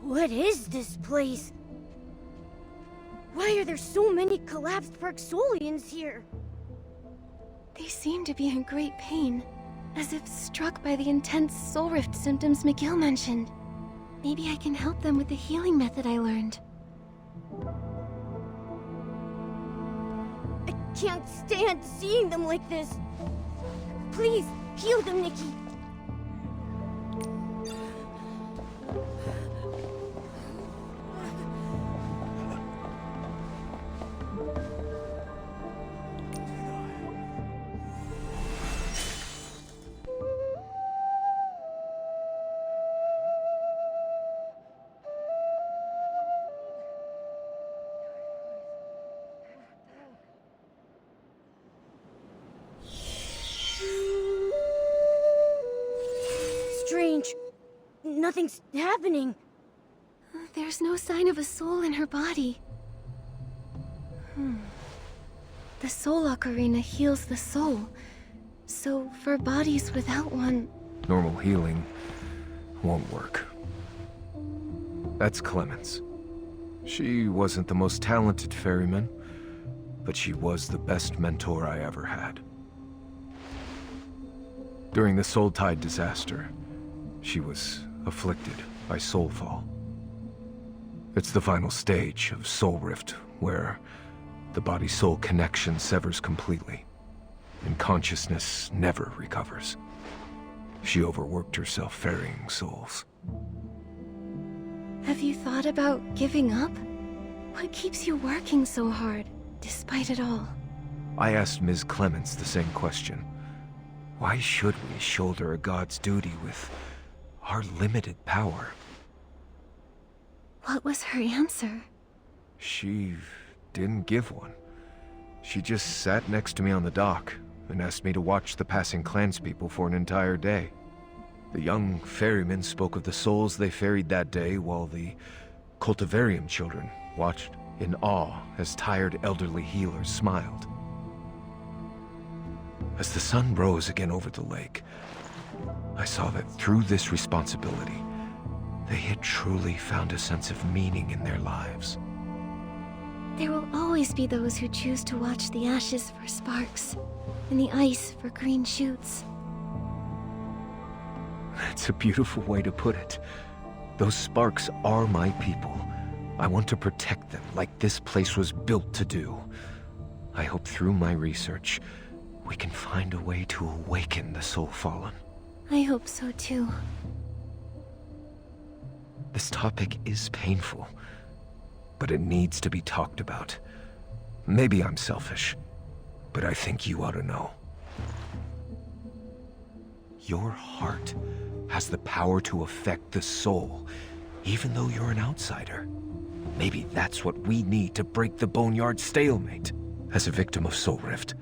What is this place? Why are there so many collapsed Parksolians here? They seem to be in great pain, as if struck by the intense soul rift symptoms McGill mentioned. Maybe I can help them with the healing method I learned. I can't stand seeing them like this. Please, heal them, Nikki. Strange. Nothing's happening. There's no sign of a soul in her body. The soul ocarina heals the soul. So, for bodies without one... Normal healing won't work. That's Clemens. She wasn't the most talented ferryman, but she was the best mentor I ever had. During the Soultide disaster, she was afflicted by soulfall. It's the final stage of soul rift, where the body-soul connection severs completely, and consciousness never recovers. She overworked herself ferrying souls. Have you thought about giving up? What keeps you working so hard, despite it all? I asked Ms. Clemens the same question. Why should we shoulder a god's duty with our limited power? What was her answer? She didn't give one. She just sat next to me on the dock and asked me to watch the passing clanspeople for an entire day. The young ferrymen spoke of the souls they ferried that day, while the cultivarium children watched in awe as tired elderly healers smiled. As the sun rose again over the lake, I saw that through this responsibility, they had truly found a sense of meaning in their lives. There will always be those who choose to watch the ashes for sparks, and the ice for green shoots. That's a beautiful way to put it. Those sparks are my people. I want to protect them like this place was built to do. I hope through my research, we can find a way to awaken the soul fallen. I hope so too. This topic is painful, but it needs to be talked about. Maybe I'm selfish, but I think you ought to know. Your heart has the power to affect the soul, even though you're an outsider. Maybe that's what we need to break the boneyard stalemate. As a victim of soul rift,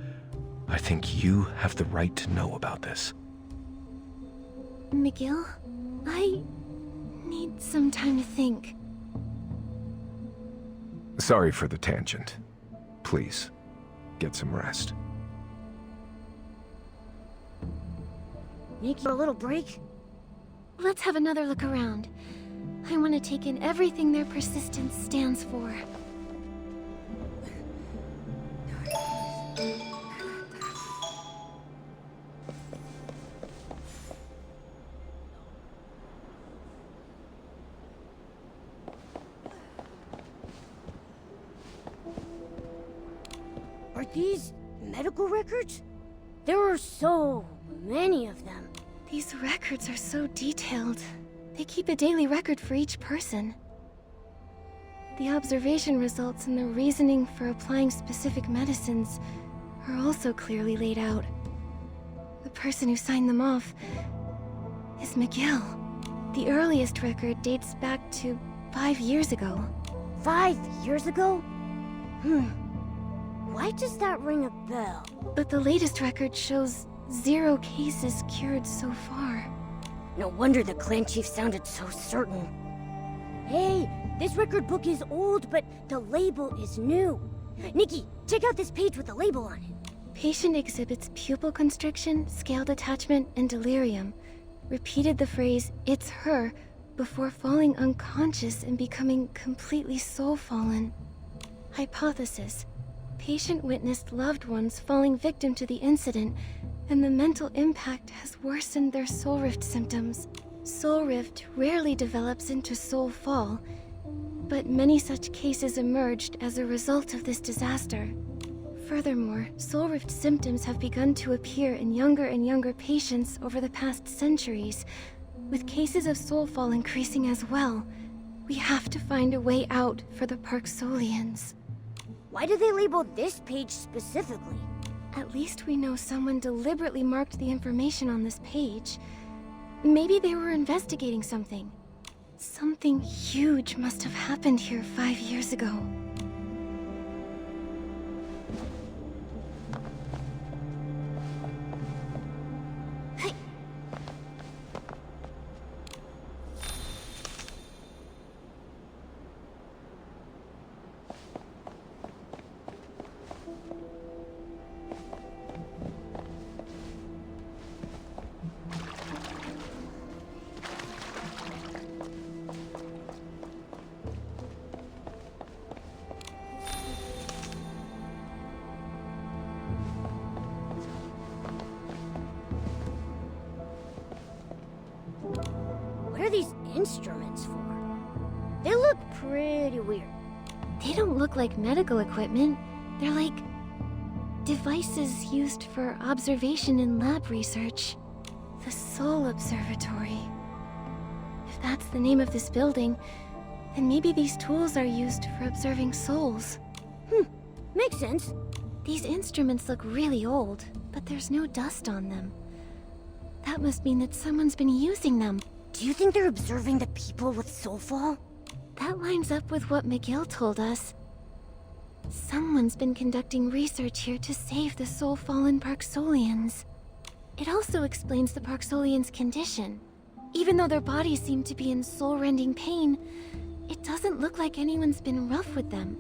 I think you have the right to know about this. McGill, I need some time to think. Sorry for the tangent. Please, get some rest. Nikki, a little break? Let's have another look around. I want to take in everything their persistence stands for. Are these medical records? There are so many of them. These records are so detailed. They keep a daily record for each person. The observation results and the reasoning for applying specific medicines are also clearly laid out. The person who signed them off is McGill. The earliest record dates back to 5 years ago. 5 years ago? Why does that ring a bell? But the latest record shows 0 cases cured so far. No wonder the clan chief sounded so certain. Hey, this record book is old, but the label is new. Nikki, check out this page with the label on it. Patient exhibits pupil constriction, scale detachment, and delirium. Repeated the phrase, "it's her," before falling unconscious and becoming completely soul-fallen. Hypothesis: patient witnessed loved ones falling victim to the incident, and the mental impact has worsened their soul rift symptoms. Soul rift rarely develops into soul fall, but many such cases emerged as a result of this disaster. Furthermore, soul rift symptoms have begun to appear in younger and younger patients over the past centuries, with cases of soul fall increasing as well. We have to find a way out for the Parksolians. Why do they label this page specifically? At least we know someone deliberately marked the information on this page. Maybe they were investigating something. Something huge must have happened here 5 years ago. What are these instruments for? They look pretty weird. They don't look like medical equipment. They're like devices used for observation in lab research. The Soul Observatory. If that's the name of this building, then maybe these tools are used for observing souls. Makes sense. These instruments look really old, but there's no dust on them. That must mean that someone's been using them. Do you think they're observing the people with soulfall? That lines up with what McGill told us. Someone's been conducting research here to save the soul-fallen Parksolians. It also explains the Parksolians' condition. Even though their bodies seem to be in soul-rending pain, it doesn't look like anyone's been rough with them.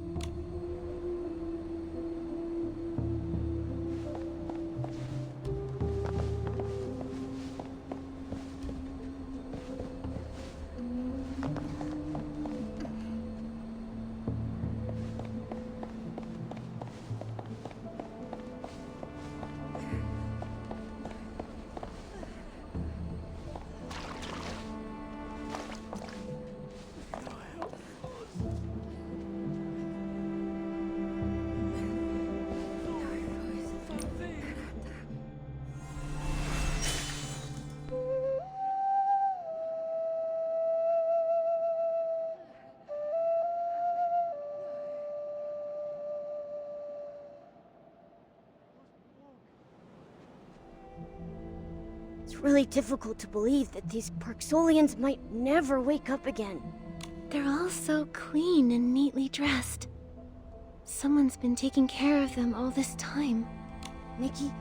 It's really difficult to believe that these Parksolians might never wake up again. They're all so clean and neatly dressed. Someone's been taking care of them all this time. Nikki,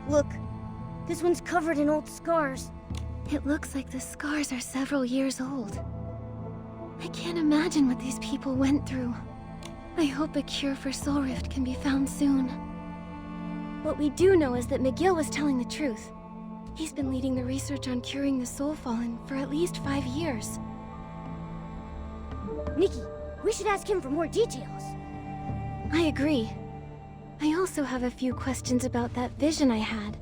look. This one's covered in old scars. It looks like the scars are several years old. I can't imagine what these people went through. I hope a cure for Soul Rift can be found soon. What we do know is that McGill was telling the truth. He's been leading the research on curing the Soul Fallen for at least 5 years. Nikki, we should ask him for more details. I agree. I also have a few questions about that vision I had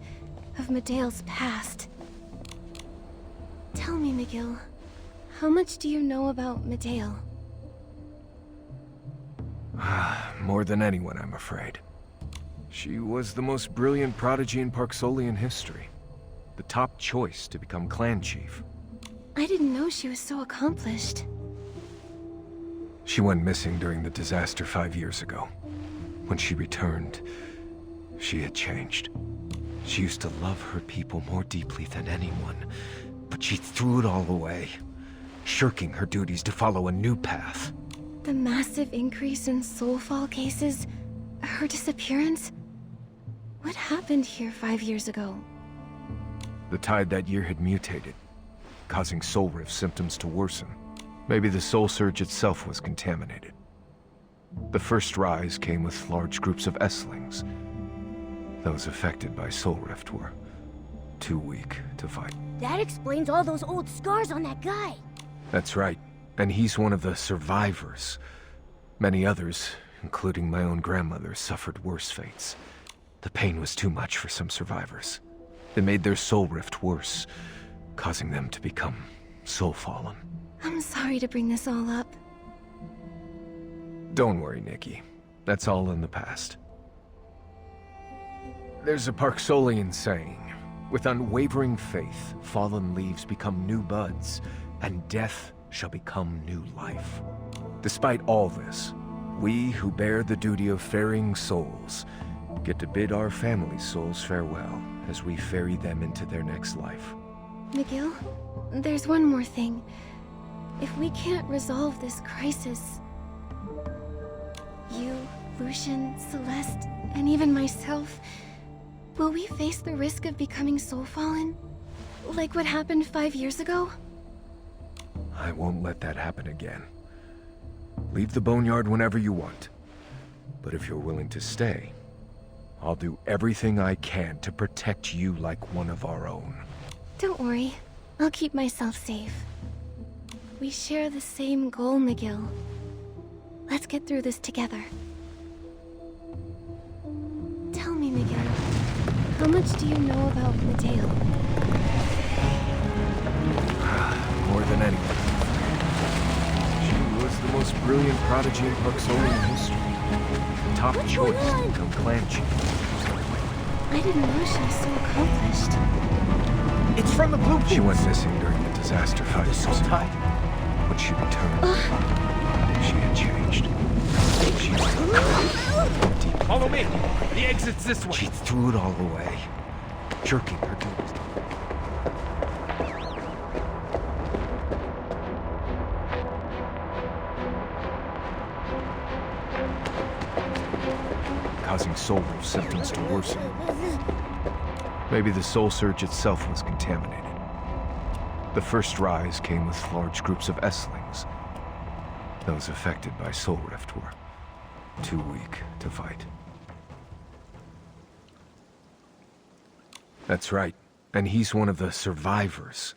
of Medea's past. Tell me, McGill, how much do you know about Medea? More than anyone, I'm afraid. She was the most brilliant prodigy in Parksolian history. The top choice to become clan chief. I didn't know she was so accomplished. She went missing during the disaster 5 years ago. When she returned, she had changed. She used to love her people more deeply than anyone, but she threw it all away, shirking her duties to follow a new path. The massive increase in soulfall cases, her disappearance. What happened here 5 years ago? The tide that year had mutated, causing soul rift symptoms to worsen. Maybe the soul surge itself was contaminated. The first rise came with large groups of Esslings. Those affected by soul rift were too weak to fight. That explains all those old scars on that guy. That's right. And he's one of the survivors. Many others, including my own grandmother, suffered worse fates. The pain was too much for some survivors. It made their soul rift worse, causing them to become soul-fallen. I'm sorry to bring this all up. Don't worry, Nikki. That's all in the past. There's a Parksolian saying, with unwavering faith, fallen leaves become new buds, and death shall become new life. Despite all this, we who bear the duty of ferrying souls get to bid our family souls farewell as we ferry them into their next life. Miguel, there's one more thing. If we can't resolve this crisis, you, Lucian, Celeste, and even myself, will we face the risk of becoming soul-fallen? Like what happened 5 years ago? I won't let that happen again. Leave the boneyard whenever you want. But if you're willing to stay, I'll do everything I can to protect you like one of our own. Don't worry. I'll keep myself safe. We share the same goal, Miguel. Let's get through this together. Tell me, Miguel, how much do you know about Mateo? More than anyone. She was the most brilliant prodigy in Parksolian history. Top choice to become clan chief. I didn't know she was so accomplished. It's from the blueprints. She went missing during the disaster 5 years ago. Soultide. When she returned, she had changed. She was deep. Follow me. The exit's this way. She threw it all away, jerking her duties. Causing soul symptoms to worsen. Maybe the soul surge itself was contaminated. The first rise came with large groups of Esslings. Those affected by soul rift were too weak to fight. That's right, and he's one of the survivors.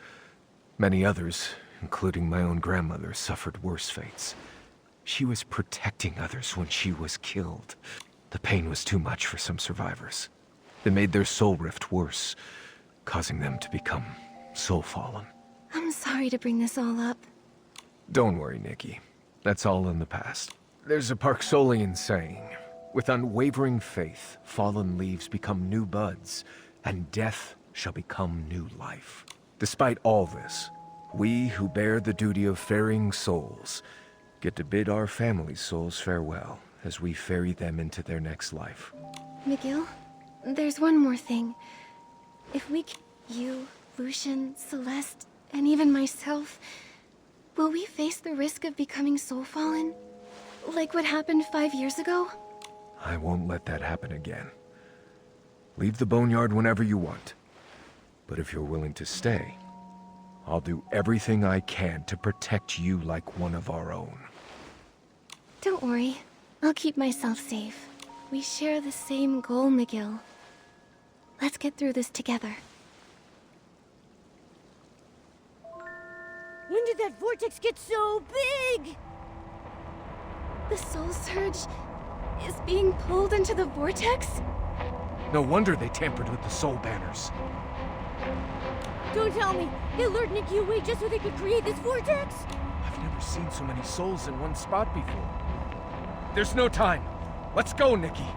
Many others, including my own grandmother, suffered worse fates. She was protecting others when she was killed. The pain was too much for some survivors. It made their soul rift worse, causing them to become soul-fallen. I'm sorry to bring this all up. Don't worry, Nikki. That's all in the past. There's a Parksolian saying, with unwavering faith, fallen leaves become new buds, and death shall become new life. Despite all this, we who bear the duty of ferrying souls get to bid our family souls farewell as we ferry them into their next life. Miguel, there's one more thing. If we you, Lucian, Celeste, and even myself, will we face the risk of becoming soul-fallen? Like what happened 5 years ago? I won't let that happen again. Leave the boneyard whenever you want. But if you're willing to stay, I'll do everything I can to protect you like one of our own. Don't worry. I'll keep myself safe. We share the same goal, Miguel. Let's get through this together. When did that vortex get so big? The soul surge is being pulled into the vortex? No wonder they tampered with the soul banners. Don't tell me. They lured Nikki away just so they could create this vortex? I've never seen so many souls in one spot before. There's no time. Let's go, Nikki.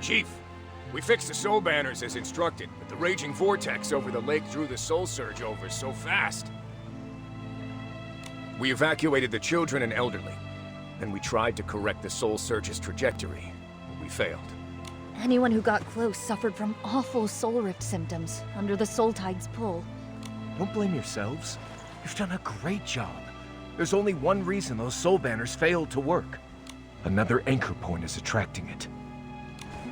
Chief, we fixed the soul banners as instructed, but the raging vortex over the lake drew the soul surge over so fast. We evacuated the children and elderly. Then we tried to correct the soul surge's trajectory. We failed. Anyone who got close suffered from awful soul rift symptoms under the Soultide's pull. Don't blame yourselves. You've done a great job. There's only one reason those soul banners failed to work. Another anchor point is attracting it.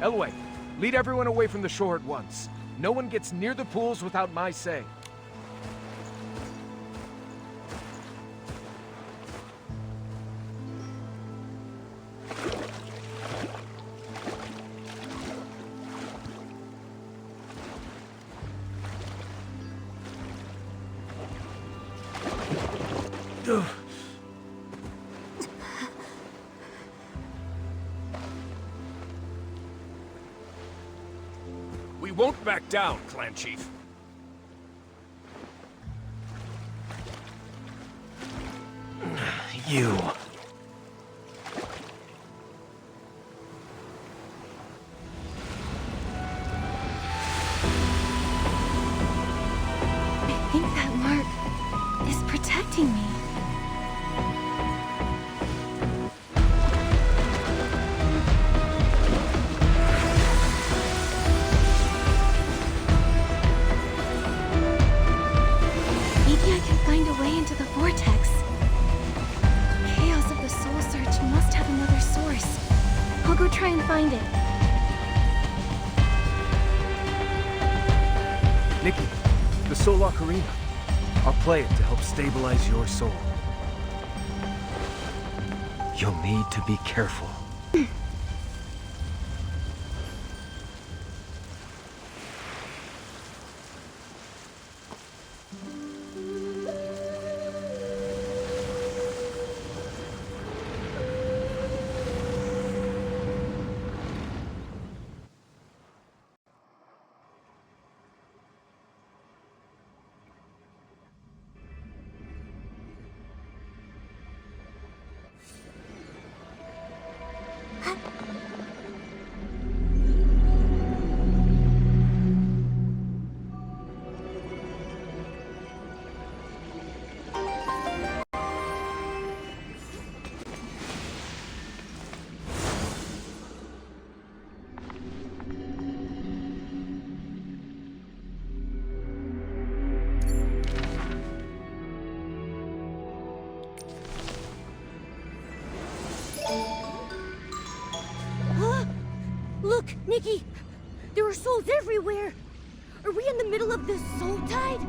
Elway, lead everyone away from the shore at once. No one gets near the pools without my say. Ugh. We won't back down, Clan Chief. You. I think that mark is protecting me. Maybe I can find a way into the vortex. Chaos of the soul search must have another source. I'll go try and find it. Nikki, the Soul Ocarina. I'll play it to help stabilize your soul. You'll need to be careful. Nikki! There are souls everywhere! Are we in the middle of this Soultide?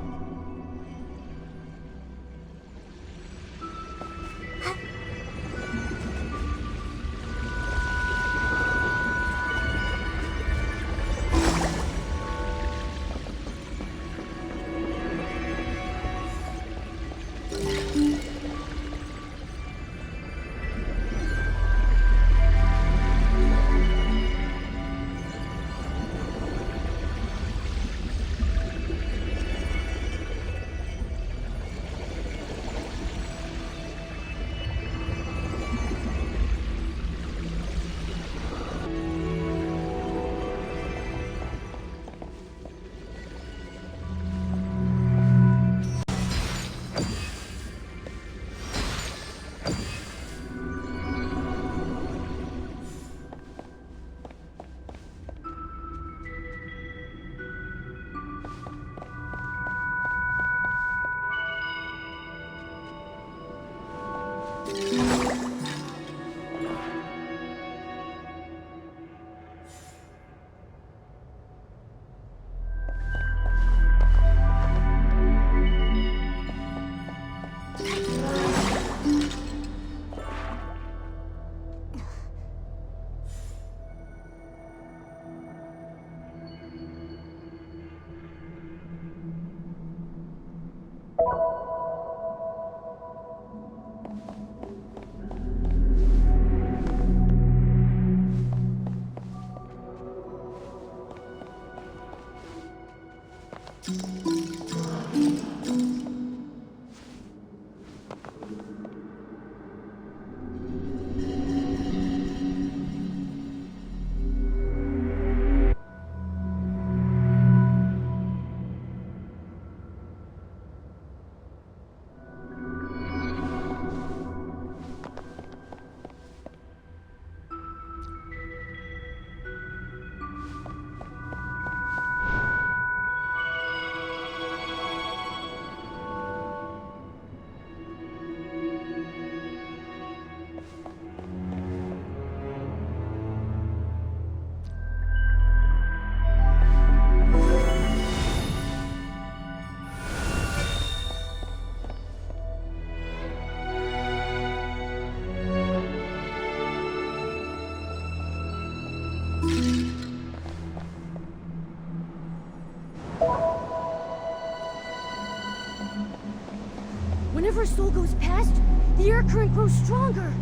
Whenever a soul goes past, the air current grows stronger.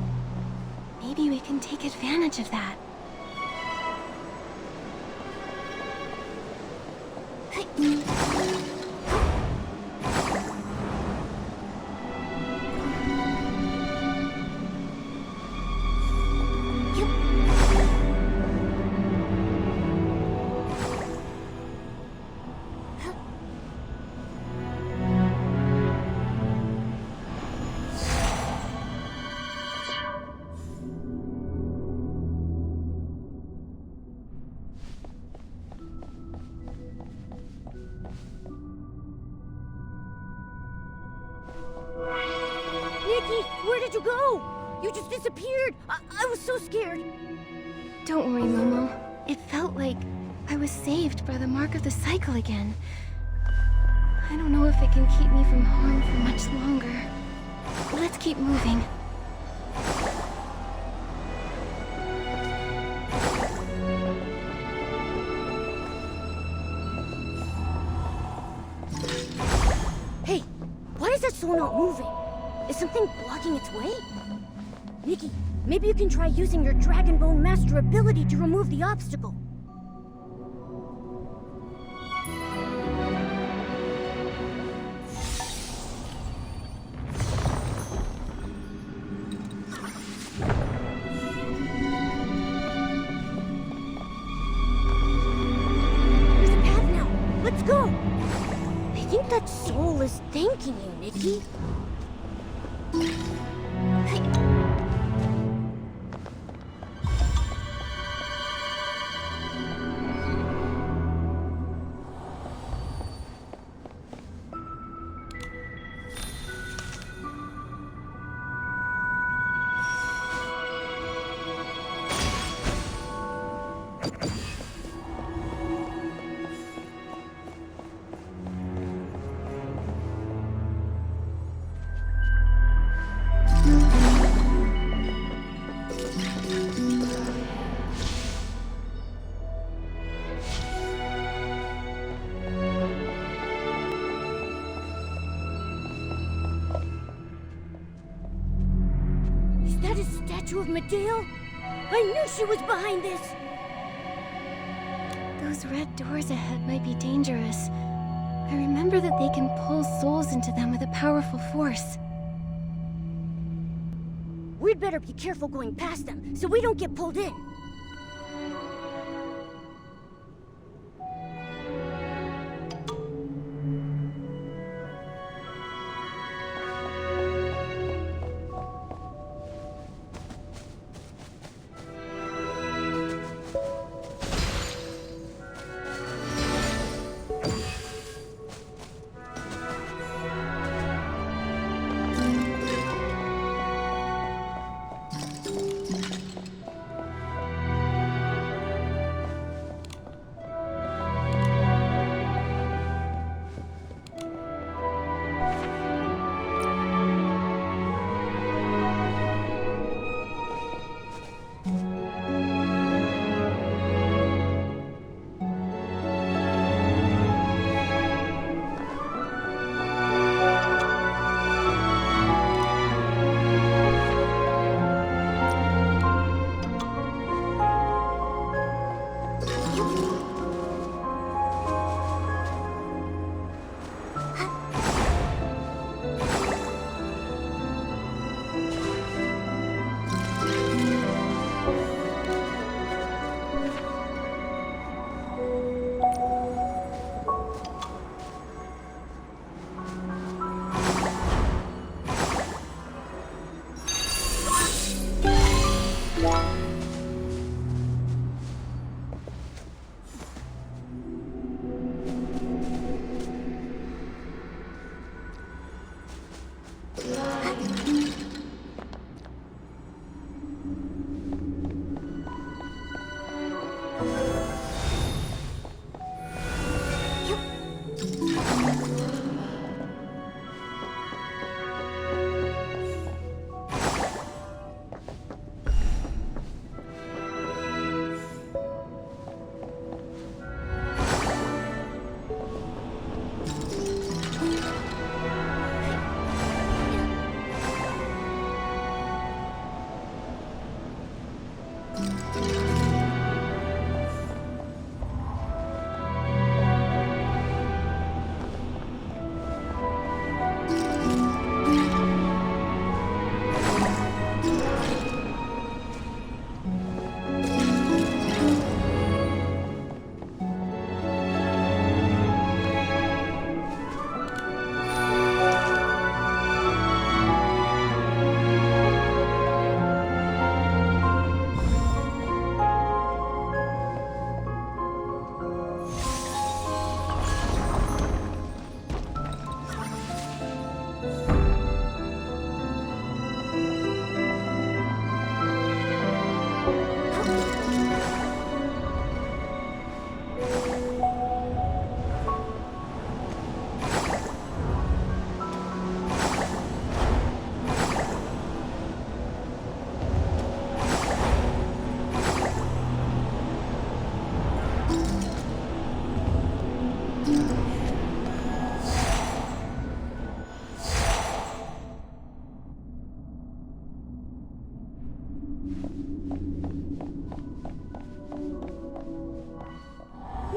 Maybe we can take advantage of that. Nikki, where did you go? You just disappeared. I was so scared. Don't worry, Momo. It felt like I was saved by the mark of the cycle again. I don't know if it can keep me from harm for much longer. Let's keep moving. Hey, why is that soul not moving? Is something blocking its way? Nikki, maybe you can try using your Dragon Bone Master ability to remove the obstacle. There's a path now. Let's go. I think that soul is thanking you, Nikki. statue of Medea? I knew she was behind this! Those red doors ahead might be dangerous. I remember that they can pull souls into them with a powerful force. We'd better be careful going past them, so we don't get pulled in.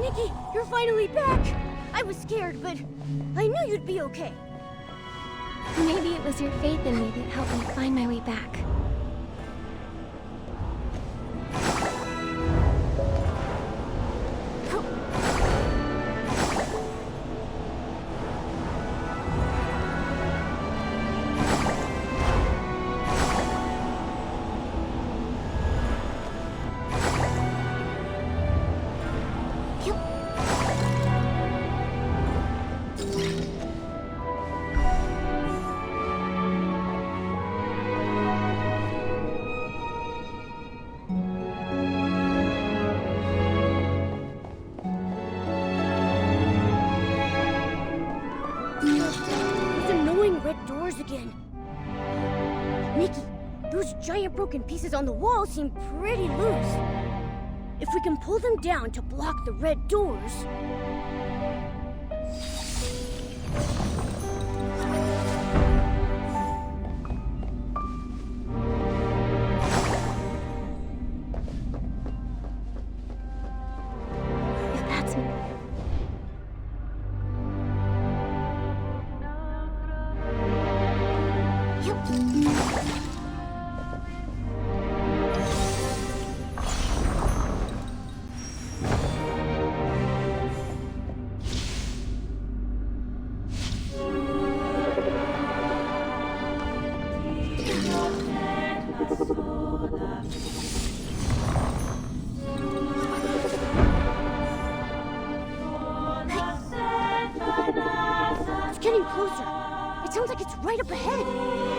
Nikki, you're finally back! I was scared, but I knew you'd be okay. Maybe it was your faith in me that helped me find my way back. Again. Nikki, those giant broken pieces on the wall seem pretty loose. If we can pull them down to block the red doors... reminds me... It's getting closer. It sounds like it's right up ahead.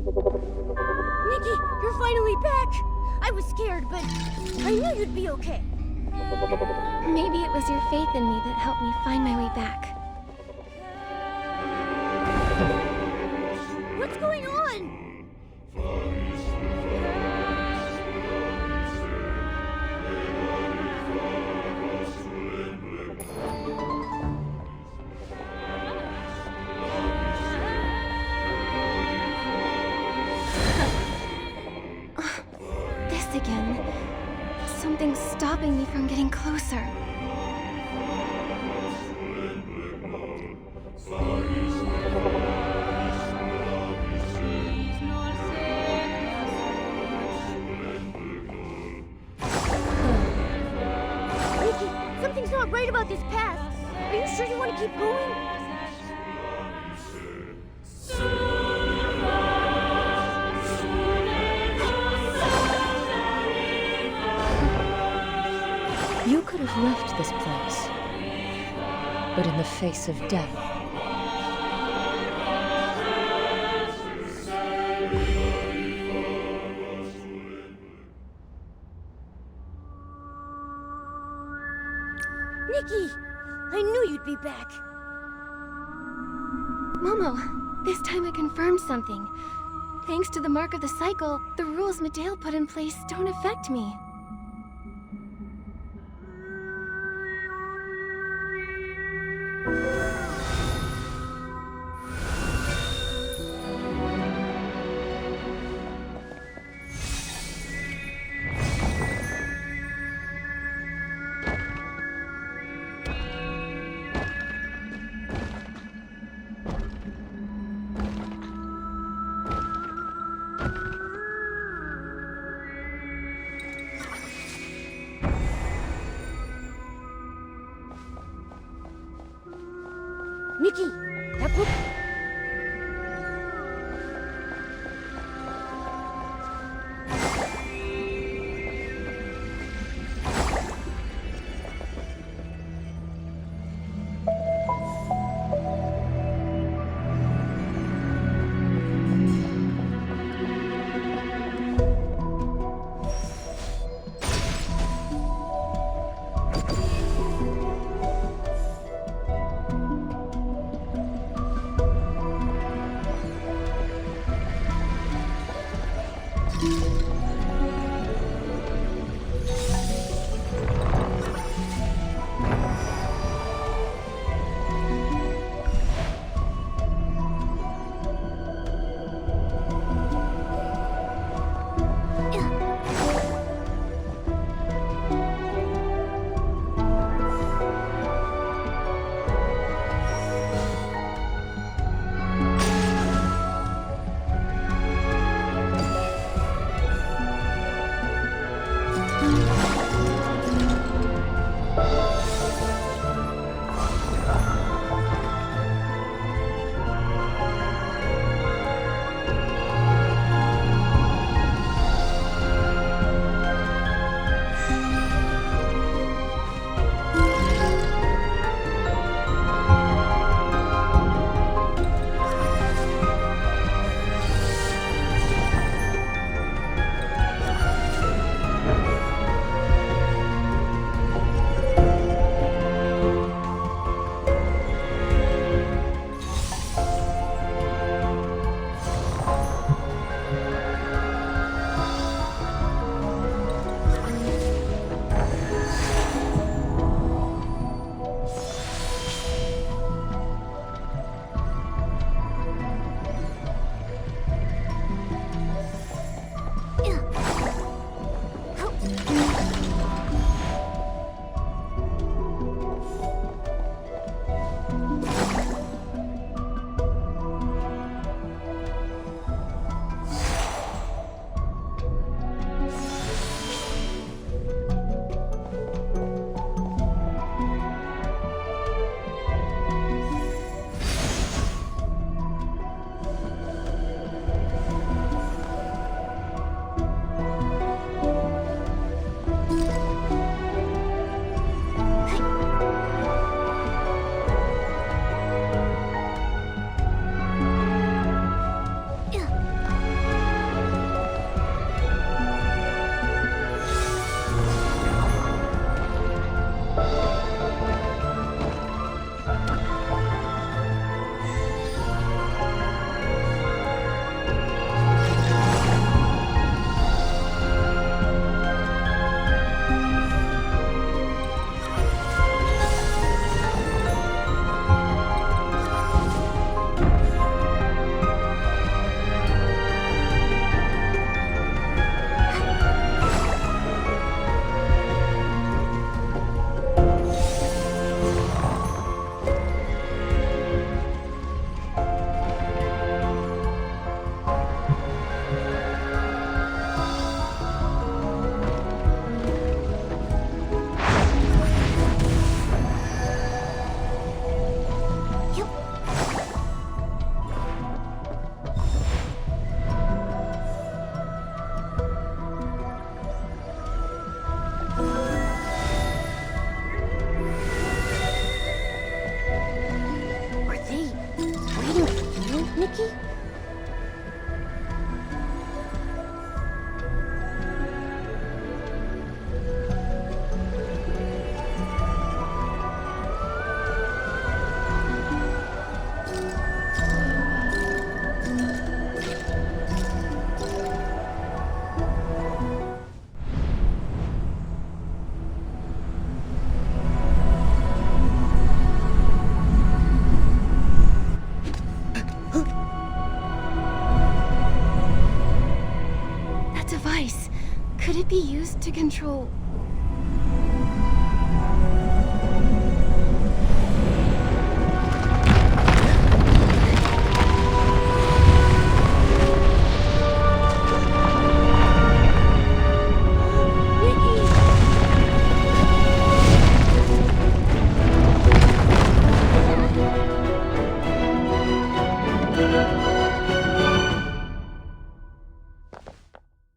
Nikki, you're finally back! I was scared, but I knew you'd be okay. Maybe it was your faith in me that helped me find my way back. What's going on? This again. Something's stopping me from getting closer. Nikki, something's not right about this path. Are you sure you want to keep going? You could have left this place, but in the face of death. Nikki, I knew you'd be back. Momo, this time I confirmed something. Thanks to the mark of the cycle, the rules Medale put in place don't affect me. Nikki, that book... That device, could it be used to control...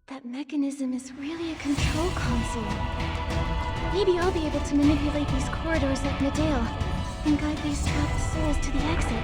That mechanism is really a control console. Maybe I'll be able to manipulate these corridors like Medale, and guide these trapped souls to the exit.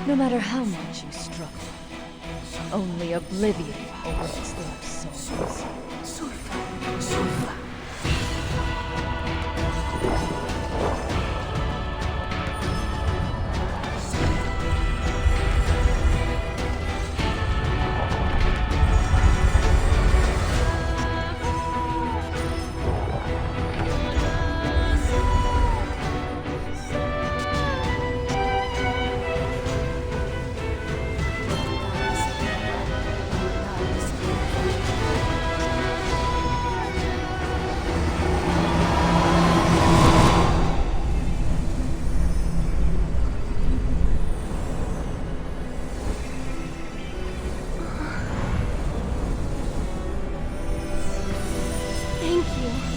No matter how much you struggle, only oblivion awaits their souls. Thank you.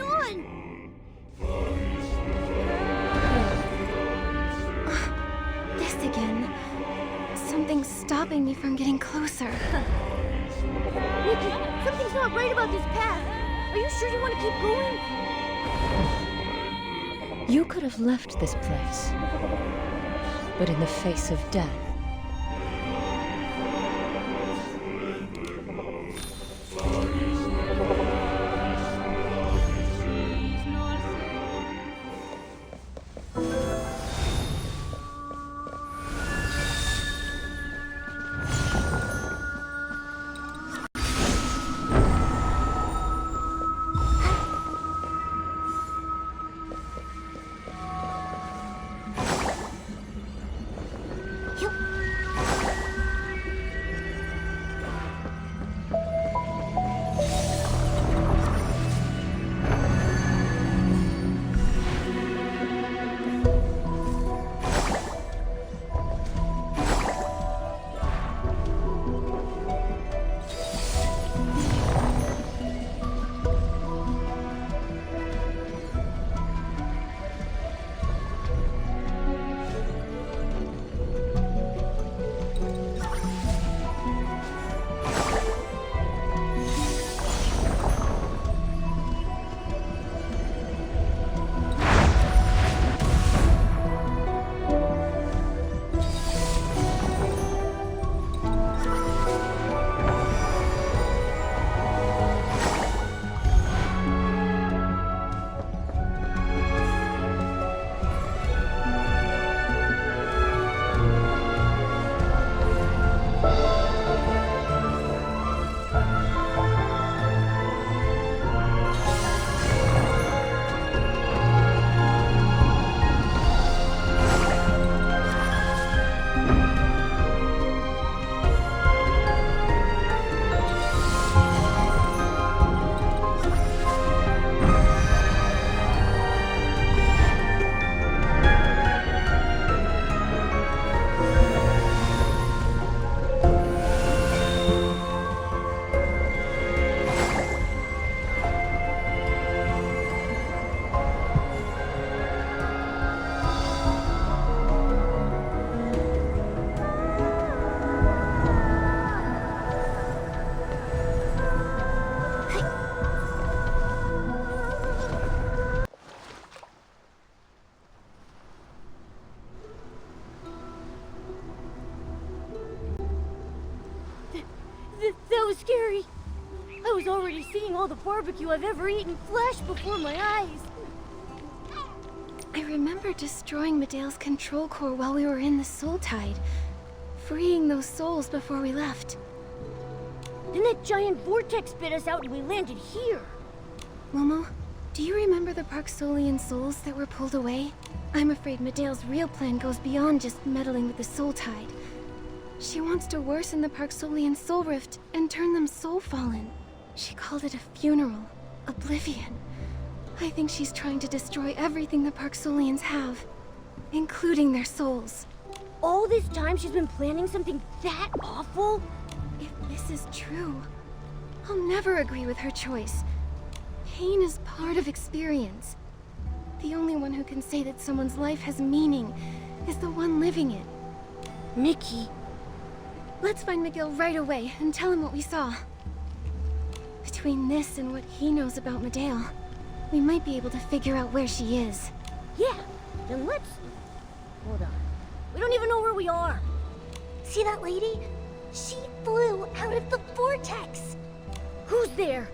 on? This again. Something's stopping me from getting closer. Nikki, something's not right about this path. Are you sure you want to keep going? You could have left this place, but in the face of death. That was scary. I was already seeing all the barbecue I've ever eaten flash before my eyes. I remember destroying Medea's control core while we were in the Soultide, freeing those souls before we left. Then that giant vortex spit us out and we landed here. Momo, do you remember the Parksolian souls that were pulled away? I'm afraid Medea's real plan goes beyond just meddling with the Soultide. She wants to worsen the Parksolian soul rift and turn them soul-fallen. She called it a funeral, oblivion. I think she's trying to destroy everything the Parksolians have, including their souls. All this time she's been planning something that awful? If this is true, I'll never agree with her choice. Pain is part of experience. The only one who can say that someone's life has meaning is the one living it. Nikki. Let's find Miguel right away and tell him what we saw. Between this and what he knows about Medea, we might be able to figure out where she is. Yeah, then let's... Hold on. We don't even know where we are. See that lady? She flew out of the vortex. Who's there?